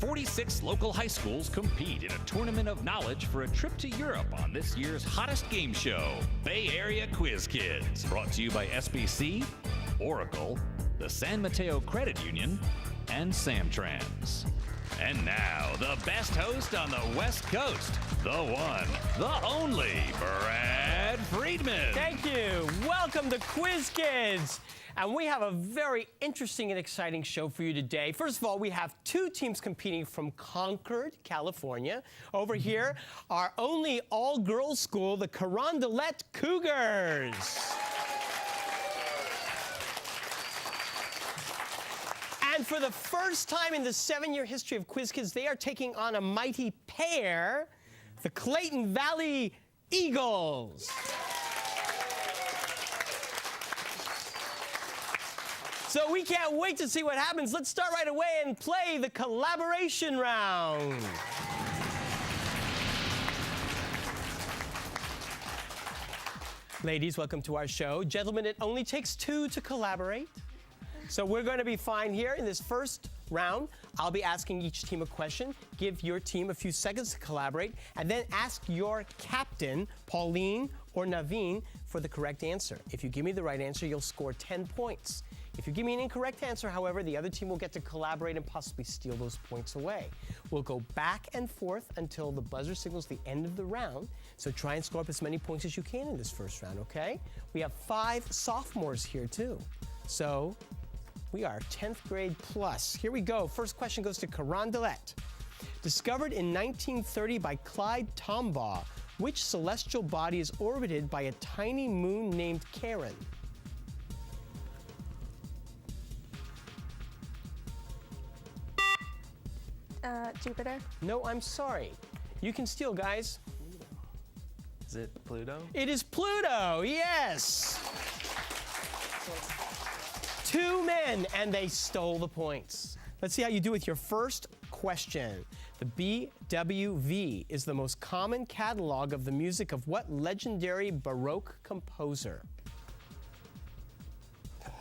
46 local high schools compete in a tournament of knowledge for a trip to Europe on this year's hottest game show, Bay Area Quiz Kids. Brought to you by SBC, Oracle, the San Mateo Credit Union, and Samtrans. And now, the best host on the West Coast, the one, the only, Brad Friedman. Thank you. Welcome to Quiz Kids. And we have a very interesting and exciting show for you today. First of all, we have two teams competing from Concord, California. Over here, our only all-girls school, the Carondelet Cougars. And for the first time in the 7-year history of Quiz Kids, they are taking on a mighty pair, the Clayton Valley Eagles. So we can't wait to see what happens. Let's start right away and play the collaboration round. Ladies, welcome to our show. Gentlemen, it only takes two to collaborate. So we're going to be fine here in this first round. I'll be asking each team a question, give your team a few seconds to collaborate, and then ask your captain, Pauline or Naveen, for the correct answer. If you give me the right answer, you'll score 10 points. If you give me an incorrect answer, however, the other team will get to collaborate and possibly steal those points away. We'll go back and forth until the buzzer signals the end of the round, so try and score up as many points as you can in this first round, okay? We have 5 sophomores here, too. So we are 10th grade plus. Here we go. First question goes to Carondelet. Discovered in 1930 by Clyde Tombaugh, which celestial body is orbited by a tiny moon named Charon? Jupiter. No, I'm sorry. You can steal, guys. Is it Pluto? It is Pluto, yes! 2 men, and they stole the points. Let's see how you do with your first question. The BWV is the most common catalog of the music of what legendary Baroque composer?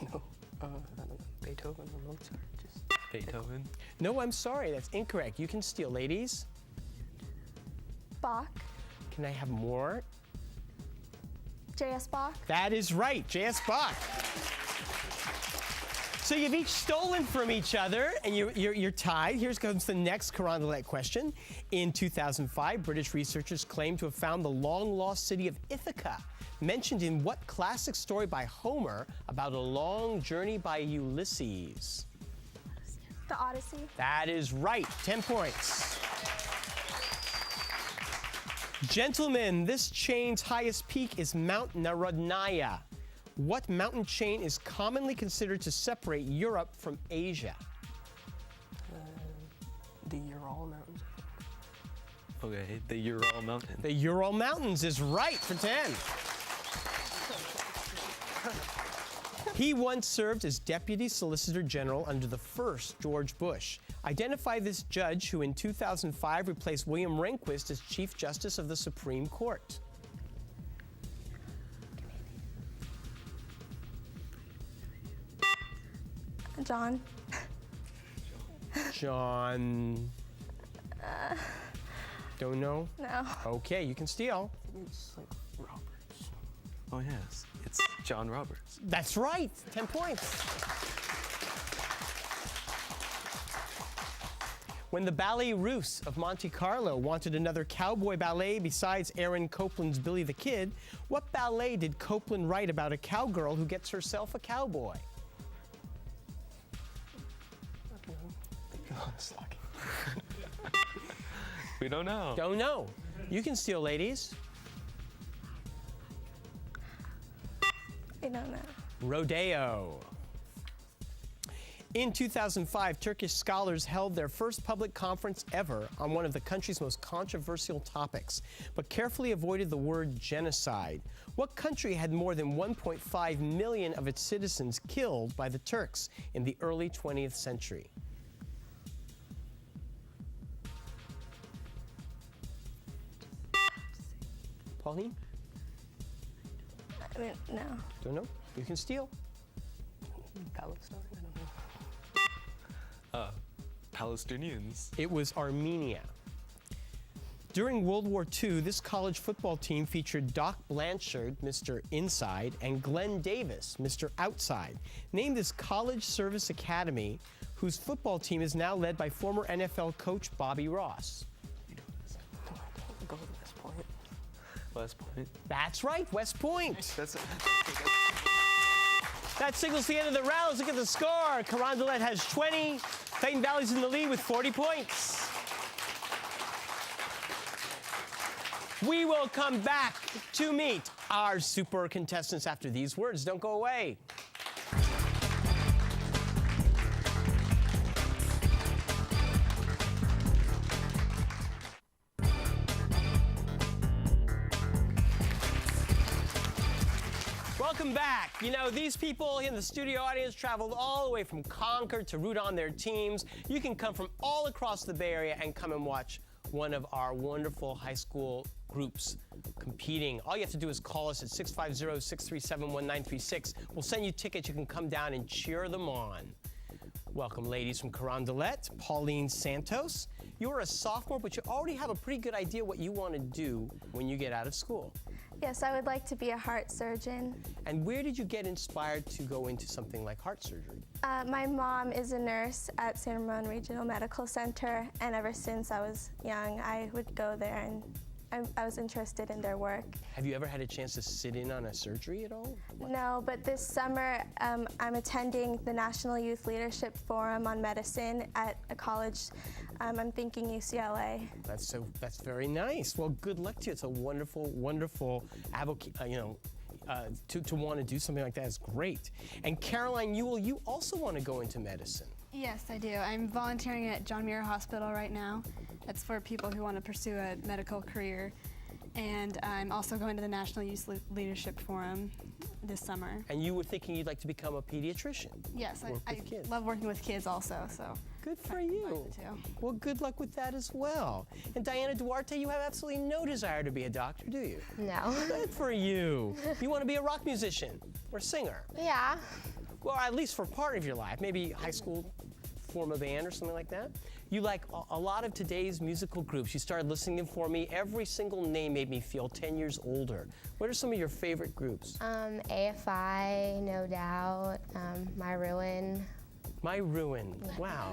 No, I don't know. Beethoven or Mozart? Just Beethoven. No, I'm sorry, that's incorrect. You can steal, ladies. Bach. Can I have more? J.S. Bach. That is right, J.S. Bach. So you've each stolen from each other, and you're tied. Here comes the next Carondelet question. In 2005, British researchers claimed to have found the long-lost city of Ithaca, mentioned in what classic story by Homer about a long journey by Ulysses? The Odyssey. That is right, 10 points. Gentlemen, this chain's highest peak is Mount Narodnaya. What mountain chain is commonly considered to separate Europe from Asia? The Ural Mountains. Okay, the Ural Mountains. The Ural Mountains is right for 10. He once served as Deputy Solicitor General under the first George Bush. Identify this judge who in 2005 replaced William Rehnquist as Chief Justice of the Supreme Court. John. John. Don't know? No. Okay, you can steal. It's like Roberts. Oh yes, it's John Roberts. That's right, 10 points. When the Ballet Russe of Monte Carlo wanted another cowboy ballet besides Aaron Copland's Billy the Kid, what ballet did Copland write about a cowgirl who gets herself a cowboy? We don't know. Don't know. You can steal, ladies. I don't know. Rodeo. In 2005, Turkish scholars held their first public conference ever on one of the country's most controversial topics, but carefully avoided the word genocide. What country had more than 1.5 million of its citizens killed by the Turks in the early 20th century? Pauline? I mean, no. Don't know. You can steal. Palestine? I don't know. Palestinians. It was Armenia. During World War II, this college football team featured Doc Blanchard, Mr. Inside, and Glenn Davis, Mr. Outside. Name this college service academy whose football team is now led by former NFL coach Bobby Ross. Go to West Point. West Point. That's right, West Point. That's That signals the end of the round. Let's look at the score. Carondelet has 20. Clayton Valley's in the lead with 40 points. We will come back to meet our super contestants after these words. Don't go away. Welcome back. You know, these people in the studio audience traveled all the way from Concord to root on their teams. You can come from all across the Bay Area and come and watch one of our wonderful high school groups competing. All you have to do is call us at 650-637-1936. We'll send you tickets. You can come down and cheer them on. Welcome, ladies from Carondelet. Pauline Santos. You're a sophomore, but you already have a pretty good idea what you want to do when you get out of school. Yes, I would like to be a heart surgeon. And where did you get inspired to go into something like heart surgery? My mom is a nurse at San Ramon Regional Medical Center, and ever since I was young, I would go there, and I was interested in their work. Have you ever had a chance to sit in on a surgery at all? No, but this summer I'm attending the National Youth Leadership Forum on Medicine at a college. I'm thinking UCLA. That's very nice. Well, good luck to you. It's a wonderful, wonderful advocate. To want to do something like that is great. And Caroline Ewell, you also want to go into medicine. Yes, I do. I'm volunteering at John Muir Hospital right now. That's for people who want to pursue a medical career. And I'm also going to the National Youth Leadership Forum this summer. And you were thinking you'd like to become a pediatrician? Yes, I kids. love working with kids also, so. Good for you. Well, good luck with that as well. And Diana Duarte, you have absolutely no desire to be a doctor, do you? No. Good for you. You want to be a rock musician or singer? Yeah. Well, at least for part of your life, maybe high school, form a band or something like that. You like a lot of today's musical groups. You started listening to them for me. Every single name made me feel 10 years older. What are some of your favorite groups? AFI, No Doubt, My Ruin. My Ruin. Wow.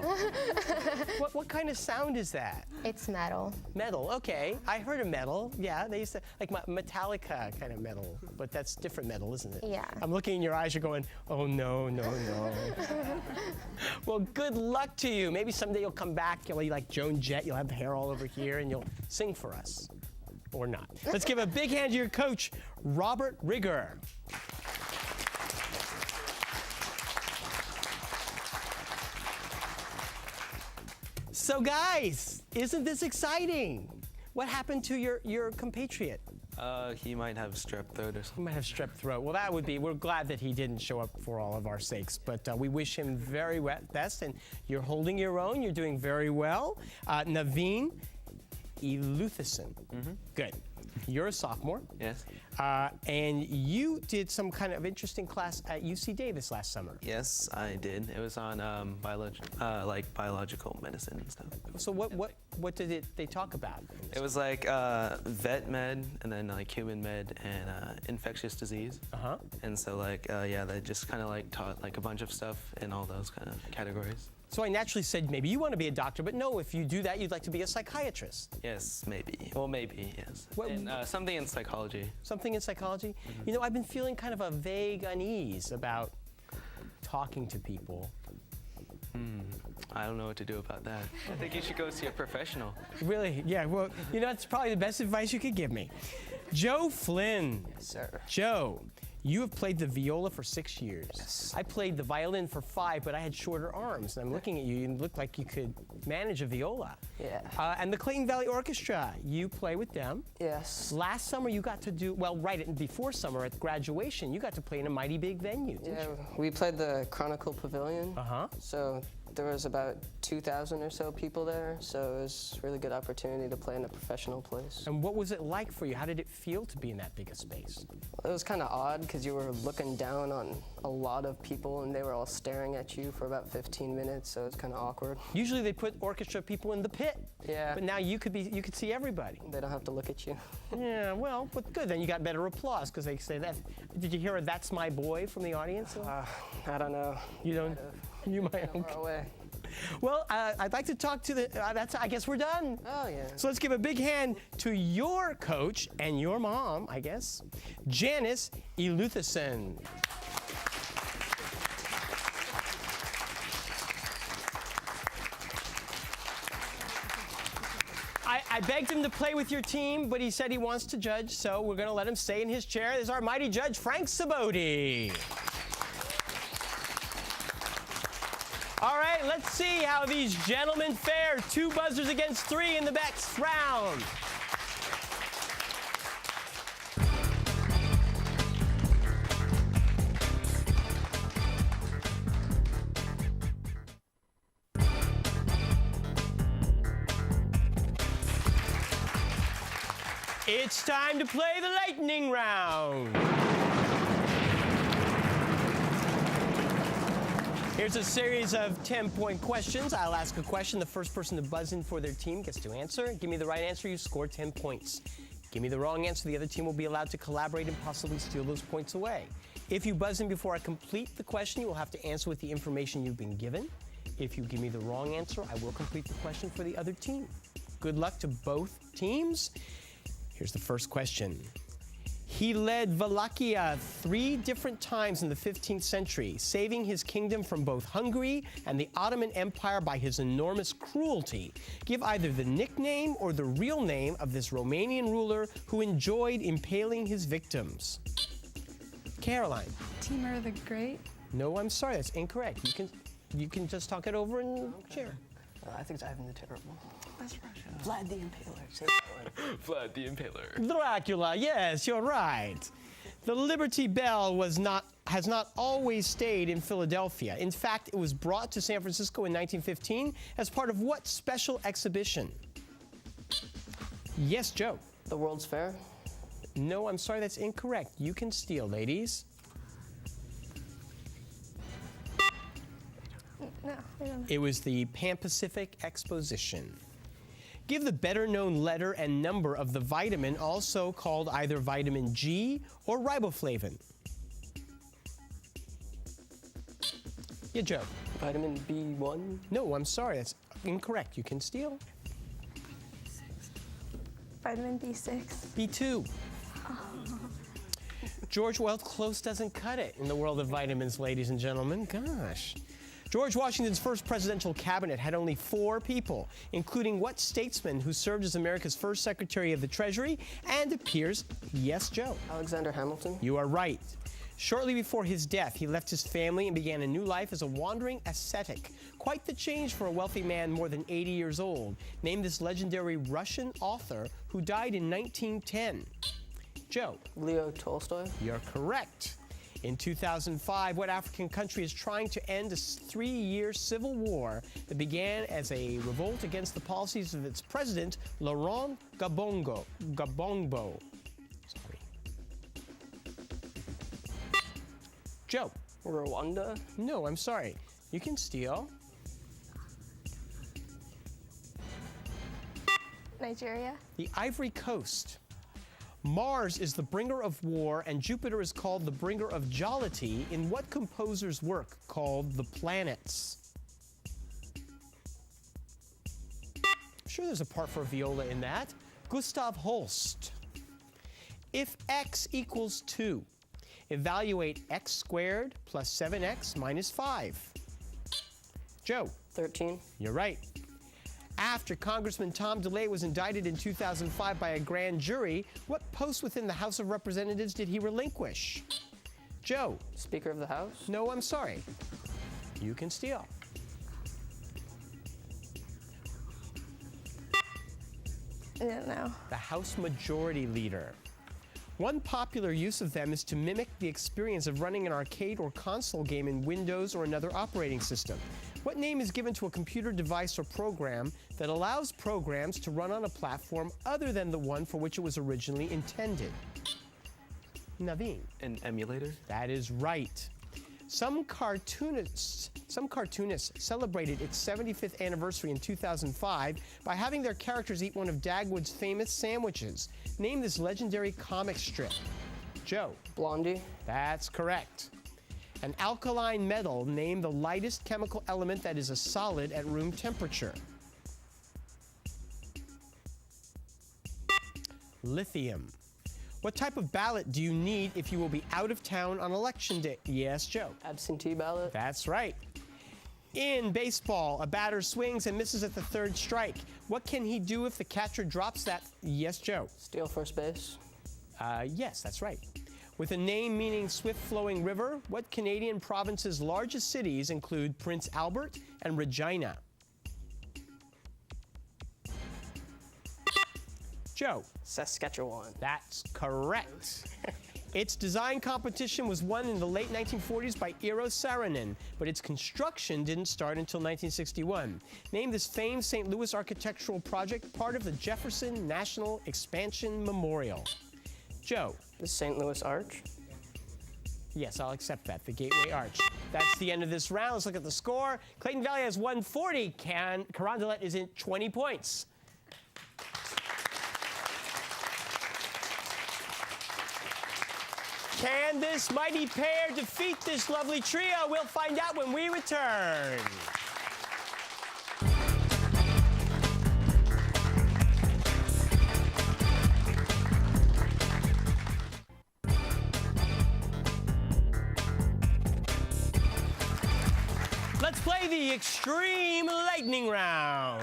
What kind of sound is that? It's metal. Metal. Okay. I heard of metal. Yeah, they used to like Metallica kind of metal, but that's different metal, isn't it? Yeah. I'm looking in your eyes. You're going, oh no, no, no. Well, good luck to you. Maybe someday you'll come back. You'll be like Joan Jett. You'll have the hair all over here, and you'll sing for us, or not. Let's give a big hand to your coach, Robert Rigger. So guys, isn't this exciting? What happened to your compatriot? He might have strep throat or He something. might have strep throat. Well, that would be, we're glad that he didn't show up for all of our sakes, but we wish him very best, and you're holding your own, you're doing very well. Naveen Eluthison. Good. You're a sophomore. Yes. And you did some kind of interesting class at UC Davis last summer. Yes, I did. It was on biological medicine and stuff. So what did they talk about? It was like vet med, and then like human med, and infectious disease. Uh-huh. And so they just kind of like taught like a bunch of stuff in all those kind of categories. So I naturally said maybe you want to be a doctor, but no, if you do that, you'd like to be a psychiatrist. Yes, maybe. Well, maybe, yes. What- And something in psychology. Something in psychology? You know, I've been feeling kind of a vague unease about talking to people. I don't know what to do about that. I think you should go see a professional. Really? Yeah, well, you know, that's probably the best advice you could give me. Joe Flynn. Yes, sir. Joe, you have played the viola for 6 years. Yes. I played the violin for 5, but I had shorter arms. And I'm looking at you, you look like you could manage a viola. Yeah. And the Clayton Valley Orchestra, you play with them. Yes. Last summer, you got to do, well, before summer at graduation, you got to play in a mighty big venue, didn't Yeah, you? we played the Chronicle Pavilion. Uh-huh. So there was about 2,000 or so people there, so it was a really good opportunity to play in a professional place. And what was it like for you? How did it feel to be in that big a space? It was kind of odd because you were looking down on a lot of people and they were all staring at you for about 15 minutes, so it's kind of awkward. Usually they put orchestra people in the pit. Yeah. But now you could see everybody. They don't have to look at you. Yeah, well, but good. Then you got better applause because they say that. Did you hear a "That's my boy" from the audience? I don't know. You don't? You might. Far away. Well, I'd like to talk to the. I guess we're done. Oh, yeah. So let's give a big hand to your coach and your mom, I guess, Janice Elutherson. I begged him to play with your team, but he said he wants to judge, so we're going to let him stay in his chair. There's our mighty judge, Frank Saboti. All right, let's see how these gentlemen fare. 2 buzzers against 3 in the next round. It's time to play the lightning round. Here's a series of 10-point questions. I'll ask a question. The first person to buzz in for their team gets to answer. Give me the right answer, you score 10 points. Give me the wrong answer, the other team will be allowed to collaborate and possibly steal those points away. If you buzz in before I complete the question, you will have to answer with the information you've been given. If you give me the wrong answer, I will complete the question for the other team. Good luck to both teams. Here's the first question. He led Wallachia 3 different times in the 15th century, saving his kingdom from both Hungary and the Ottoman Empire by his enormous cruelty. Give either the nickname or the real name of this Romanian ruler who enjoyed impaling his victims. Caroline. Timur the Great. No, I'm sorry, that's incorrect. You can just talk it over and share. I think it's Ivan the Terrible. That's Russia. Vlad the Impaler. Say that one. Vlad the Impaler. Dracula, yes, you're right. The Liberty Bell has not always stayed in Philadelphia. In fact, it was brought to San Francisco in 1915 as part of what special exhibition? Yes, Joe. The World's Fair. No, I'm sorry, that's incorrect. You can steal, ladies. No, I don't know. It was the Pan-Pacific Exposition. Give the better-known letter and number of the vitamin, also called either vitamin G or riboflavin. Yeah, Joe. Vitamin B1. No, I'm sorry, that's incorrect. You can steal. Vitamin B6. B2. George, well, close doesn't cut it in the world of vitamins, ladies and gentlemen. Gosh. George Washington's first presidential cabinet had only 4 people, including what statesman who served as America's first Secretary of the Treasury and appears, yes, Joe. Alexander Hamilton. You are right. Shortly before his death, he left his family and began a new life as a wandering ascetic. Quite the change for a wealthy man more than 80 years old. Name this legendary Russian author who died in 1910. Joe. Leo Tolstoy. You're correct. In 2005, what African country is trying to end a 3-year civil war that began as a revolt against the policies of its president, Laurent Gbagbo? Sorry. Joe. Rwanda. No, I'm sorry. You can steal. Nigeria. The Ivory Coast. Mars is the bringer of war, and Jupiter is called the bringer of jollity in what composer's work called The Planets? I'm sure there's a part for viola in that. Gustav Holst. If x equals 2, evaluate x squared plus 7x minus 5. Joe. 13. You're right. After Congressman Tom DeLay was indicted in 2005 by a grand jury, what post within the House of Representatives did he relinquish? Joe. Speaker of the House. No, I'm sorry. You can steal. I don't know. The House Majority Leader. One popular use of them is to mimic the experience of running an arcade or console game in Windows or another operating system. What name is given to a computer device or program that allows programs to run on a platform other than the one for which it was originally intended? Naveen. An emulator? That is right. Some cartoonists celebrated its 75th anniversary in 2005 by having their characters eat one of Dagwood's famous sandwiches. Name this legendary comic strip. Joe. Blondie. That's correct. An alkaline metal, name the lightest chemical element that is a solid at room temperature. Lithium. What type of ballot do you need if you will be out of town on election day? Yes, Joe. Absentee ballot. That's right. In baseball, a batter swings and misses at the third strike. What can he do if the catcher drops that? Yes, Joe. Steal first base. Yes, that's right. With a name meaning swift-flowing river, what Canadian province's largest cities include Prince Albert and Regina? Joe. Saskatchewan. That's correct. Its design competition was won in the late 1940s by Eero Saarinen, but its construction didn't start until 1961. Name this famed St. Louis architectural project, part of the Jefferson National Expansion Memorial. Joe. The St. Louis Arch. Yes, I'll accept that, the Gateway Arch. That's the end of this round. Let's look at the score. Clayton Valley has 140. Carondelet is in 20 points. Can this mighty pair defeat this lovely trio? We'll find out when we return. Let's play the Extreme Lightning Round.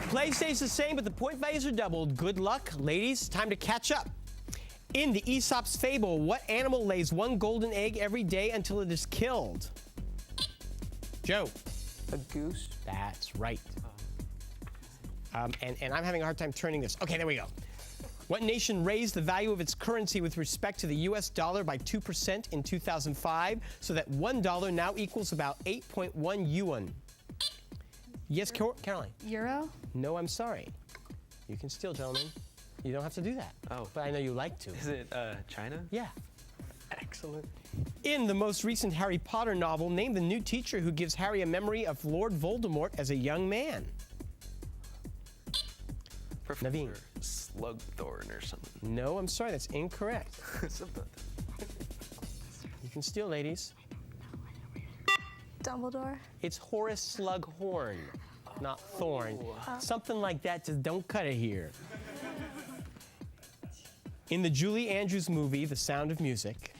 Play stays the same, but the point values are doubled. Good luck, ladies. Time to catch up. In the Aesop's fable, what animal lays one golden egg every day until it is killed? Joe. A goose. That's right. And I'm having a hard time turning this. Okay, there we go. What nation raised the value of its currency with respect to the US dollar by 2% in 2005 so that $1 now equals about 8.1 yuan? Yes, Caroline? Euro? No, I'm sorry. You can steal, gentlemen. You don't have to do that. Oh. But I know you like to. Is it China? Yeah. Excellent. In the most recent Harry Potter novel, name the new teacher who gives Harry a memory of Lord Voldemort as a young man. Professor Naveen. Slugthorn or something. No, I'm sorry, that's incorrect. Something. You can steal, ladies. Dumbledore. It's Horace Slughorn, not Thorn. Something like that, just don't cut it here. In the Julie Andrews movie, The Sound of Music,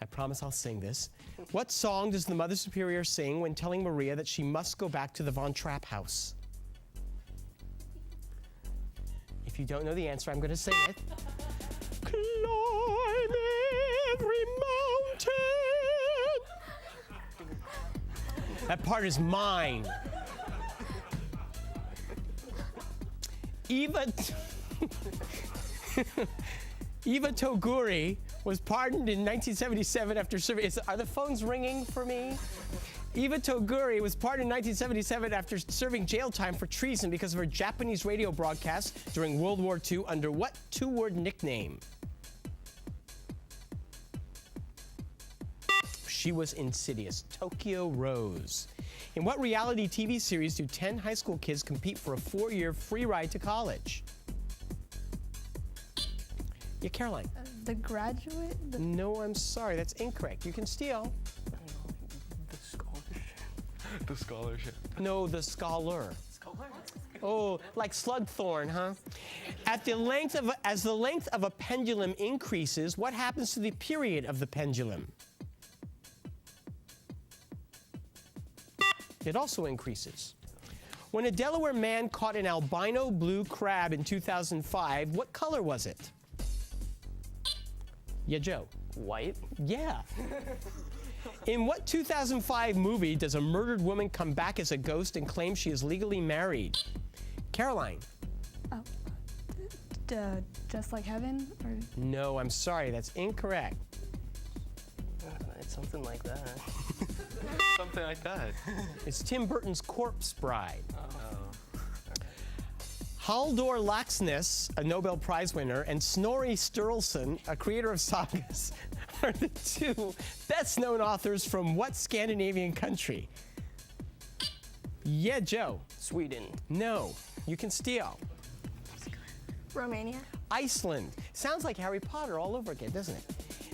I promise I'll sing this, what song does the Mother Superior sing when telling Maria that she must go back to the Von Trapp house? If you don't know the answer, I'm going to sing it. Climb every mountain. That part is mine. Eva Toguri was pardoned in 1977 after serving. Are the phones ringing for me? Eva Toguri was pardoned in 1977 after serving jail time for treason because of her Japanese radio broadcast during World War II under what two-word nickname? She was insidious. Tokyo Rose. In what reality TV series do 10 high school kids compete for a 4-year free ride to college? Yeah, Caroline. The Graduate? No, I'm sorry. That's incorrect. You can steal. The scholarship. The scholarship. No, the scholar. Oh, like Slugthorn, huh? As the length of a pendulum increases, what happens to the period of the pendulum? It also increases. When a Delaware man caught an albino blue crab in 2005, what color was it? Yeah, Joe. White. Yeah. In what 2005 movie does a murdered woman come back as a ghost and claim she is legally married? Caroline. Oh. Just Like Heaven? Or No, I'm sorry, that's incorrect. It's something like that. Something like that. It's Tim Burton's Corpse Bride. Haldor Laxness, a Nobel Prize winner, and Snorri Sturluson, a creator of sagas, are the two best-known authors from what Scandinavian country? Yeah, Joe. Sweden. No. You can steal. Romania. Iceland. Sounds like Harry Potter all over again, doesn't it?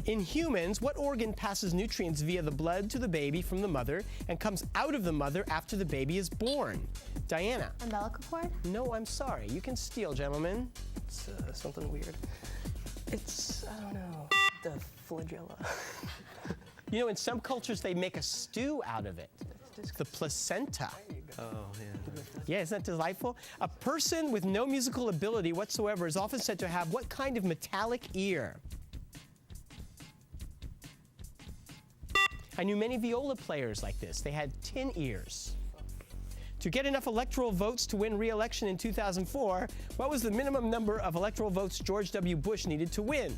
In humans, what organ passes nutrients via the blood to the baby from the mother and comes out of the mother after the baby is born? Diana. Umbilical cord? No, I'm sorry. You can steal, gentlemen. It's something weird. It's, I don't know, the flagella. You know, in some cultures, they make a stew out of it. The placenta. Oh, yeah. Yeah, isn't that delightful? A person with no musical ability whatsoever is often said to have what kind of metallic ear? I knew many viola players like this. They had tin ears. To get enough electoral votes to win re-election in 2004, what was the minimum number of electoral votes George W. Bush needed to win?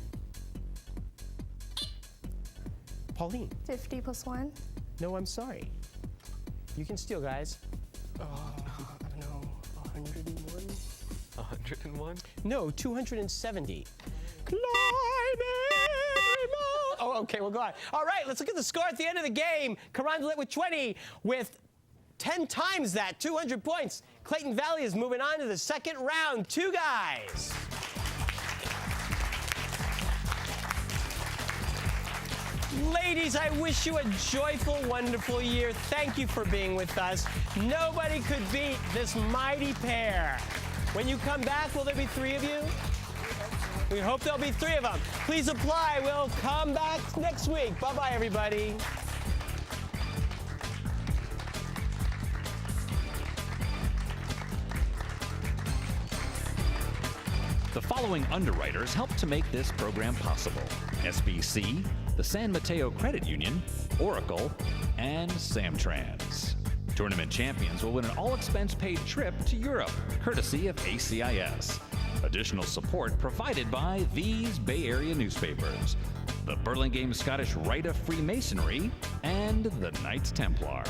Pauline. 50 plus 1. No, I'm sorry. You can steal, guys. I don't know, 101? 101? No, 270. Climbing. Oh, okay, we'll go on. All right, let's look at the score at the end of the game. Carondelet with 20, with 10 times that, 200 points. Clayton Valley is moving on to the second round. 2 guys. Ladies, I wish you a joyful, wonderful year. Thank you for being with us. Nobody could beat this mighty pair. When you come back, will there be 3 of you? We hope there'll be 3 of them. Please apply. We'll come back next week. Bye-bye, everybody. The following underwriters helped to make this program possible: SBC, the San Mateo Credit Union, Oracle, and Samtrans. Tournament champions will win an all-expense-paid trip to Europe, courtesy of ACIS. Additional support provided by these Bay Area newspapers: the Burlingame Scottish Rite of Freemasonry and the Knights Templar.